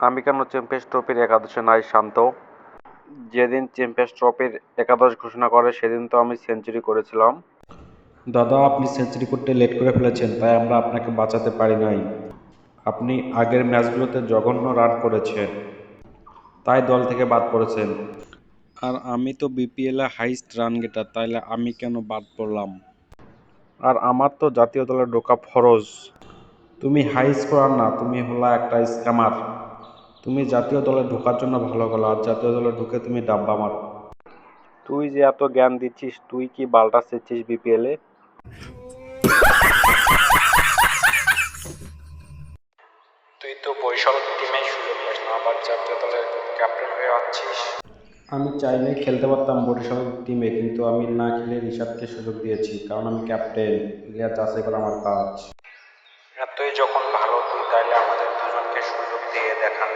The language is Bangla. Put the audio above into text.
আমি কেন চ্যাম্পিয়ন্স ট্রফির একাদশে নাই শান্ত? যেদিন চ্যাম্পিয়ন্স ট্রফির একাদশ ঘোষণা করে সেদিন তো আমি সেঞ্চুরি করেছিলাম। দাদা, আপনি সেঞ্চুরি করতে লেট করে ফেলেছেন, তাই আমরা আপনাকে বাঁচাতে পারি নাই। আপনি আগের ম্যাচগুলোতে জঘন্য রান করেছেন, তাই দল থেকে বাদ পড়েছেন। আর আমি তো বিপিএল এ হাইস্ট রান গেটার, তাইলে আমি কেন বাদ পড়লাম? আর আমার তো জাতীয় দলে ঢোকা ফরজ। তুমি হাই স্কোরার না, তুমি হলা একটা স্ক্যামার। তুমি জাতীয় দলে ঢোকার জন্য ভালো গেলো, আর জাতীয় দলে ঢুকে তুমি ডাব্বা মারো। তুই যে এত জ্ঞান দিচ্ছিস, তুই কি বালটা সেচ্ছিস বিপিএল এ? তুই তো বরিশাল টিমে সুযোগ পাস না, আবার জাতীয় দলের ক্যাপ্টেন হয়ে আছিস। আমি চাইলে খেলতে পারতাম বরিশাল টিমে, কিন্তু আমি না খেলে রিশাদকে সুযোগ দিয়েছি, কারণ আমি ক্যাপ্টেন। প্লেয়ার যাচাই করা আমার কাজ। এতই যখন ভালো তুই, তাইলে আমাদের দুজনকে সুযোগ দিয়ে দেখান।